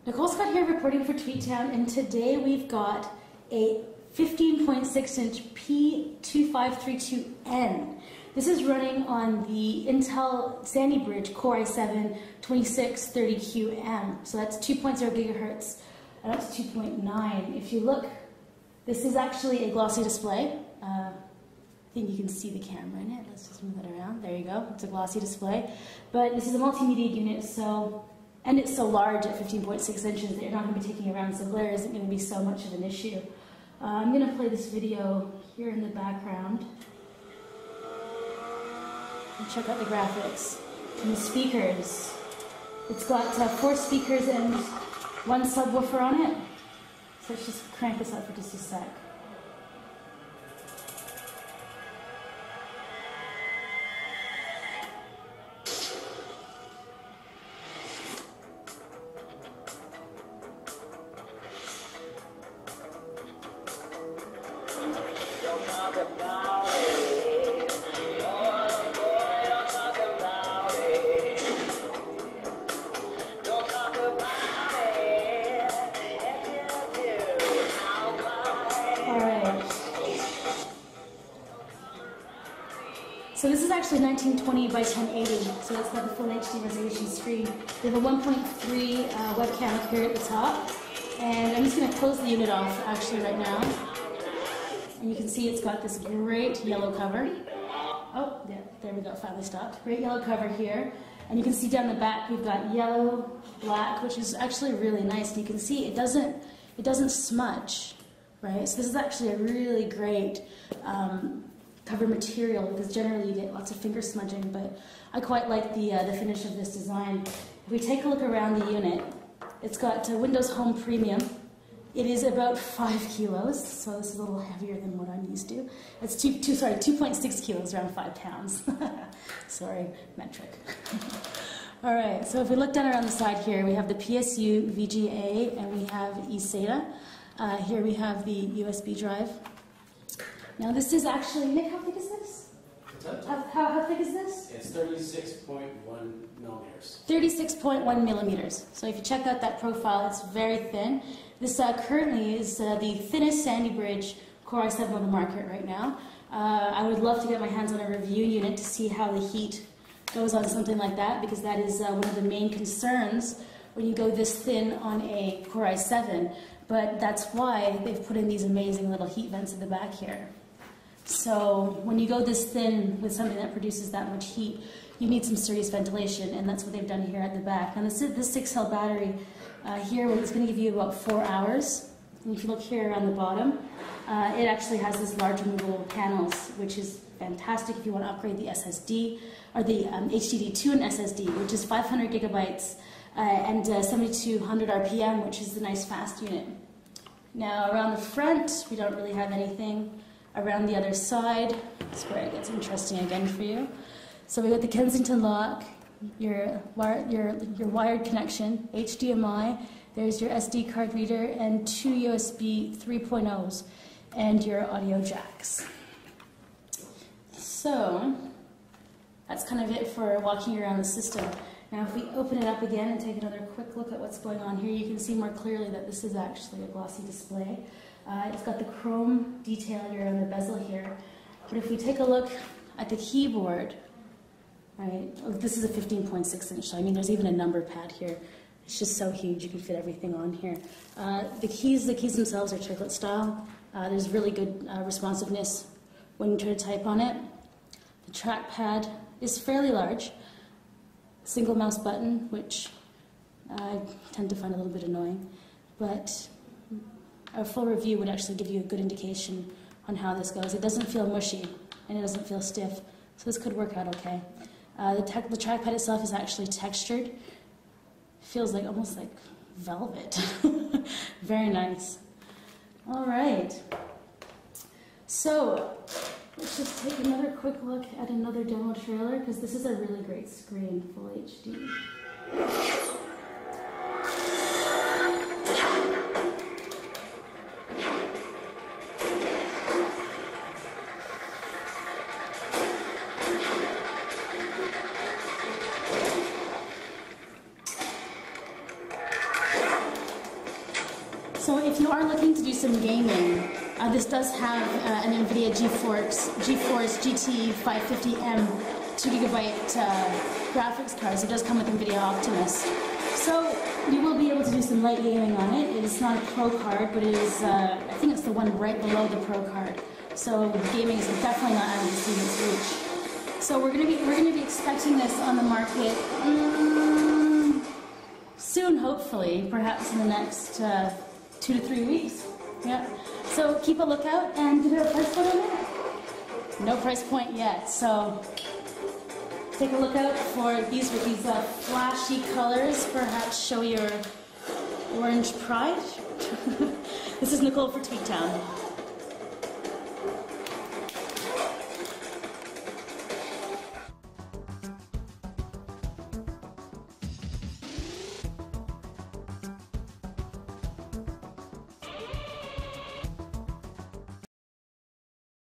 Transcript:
Nicole Scott here reporting for Tweetown, and today we've got a 15.6-inch P2532N. This is running on the Intel Sandy Bridge Core i7 2630QM. So that's 2.0 gigahertz and up to 2.9. If you look, this is actually a glossy display. I think you can see the camera in it. Let's just move that around. There you go. It's a glossy display. But this is a multimedia unit, and it's so large at 15.6 inches that you're not going to be taking around, so glare isn't going to be so much of an issue. I'm going to play this video here in the background. And check out the graphics and the speakers. It's got 4 speakers and 1 subwoofer on it. So let's just crank this up for just a sec. So this is actually 1920 by 1080, so it's got the full HD resolution screen. We have a 1.3 webcam up here at the top, and I'm just going to close the unit off actually right now. And you can see it's got this great yellow cover. Oh, yeah, there we go, finally stopped. Great yellow cover here. And you can see down the back we've got yellow, black, which is actually really nice. And you can see it doesn't smudge, right? So this is actually a really great cover material, because generally you get lots of finger smudging, but I quite like the finish of this design. If we take a look around the unit, it's got Windows Home Premium. It is about 5 kilos, so this is a little heavier than what I'm used to. It's 2.6 kilos, around 5 pounds. Sorry, metric. All right, so if we look down around the side here, we have the PSU, VGA, and we have eSATA. Here we have the USB drive. Now this is actually, Nick, how thick is this? How thick is this? It's 36.1 millimeters. 36.1 millimeters. So if you check out that profile, it's very thin. This currently is the thinnest Sandy Bridge Core i7 on the market right now. I would love to get my hands on a review unit to see how the heat goes on something like that, because that is one of the main concerns when you go this thin on a Core i7. But that's why they've put in these amazing little heat vents at the back here. So when you go this thin with something that produces that much heat, you need some serious ventilation, and that's what they've done here at the back. Now this 6-cell battery here is going to give you about 4 hours. And if you look here around the bottom, it actually has this large removable panels, which is fantastic if you want to upgrade the SSD, or the HDD to an SSD, which is 500 gigabytes and 7200 RPM, which is the nice fast unit. Now around the front, we don't really have anything. Around the other side, that's where it gets interesting again for you. So we got the Kensington lock, your wired connection, HDMI, there's your SD card reader, and 2 USB 3.0s, and your audio jacks. So that's kind of it for walking around the system. Now if we open it up again and take another quick look at what's going on here, you can see more clearly that this is actually a glossy display. It's got the chrome detail here on the bezel here. But if we take a look at the keyboard, right, this is a 15.6 inch, so I mean there's even a number pad here. It's just so huge, you can fit everything on here. The keys themselves are chiclet style. There's really good responsiveness when you try to type on it. The trackpad is fairly large. Single mouse button, which I tend to find a little bit annoying, but a full review would actually give you a good indication on how this goes. It doesn't feel mushy, and it doesn't feel stiff, so this could work out okay. The trackpad itself is actually textured. Feels like almost like velvet. Very nice. All right. So let's just take another quick look at another demo trailer, because this is a really great screen, full HD. are looking to do some gaming, this does have an NVIDIA GeForce GT 550M 2GB graphics card. So it does come with NVIDIA Optimus. So you will be able to do some light gaming on it. It is not a Pro card, but it is, I think it's the one right below the Pro card. So gaming is definitely not out of the student's reach. So we're gonna be expecting this on the market soon, hopefully, perhaps in the next 2 to 3 weeks. Yeah. So keep a lookout. And did there a price point on it? No price point yet. So take a look out for these with these flashy colors. Perhaps show your orange pride. This is Nicole for Tweaktown.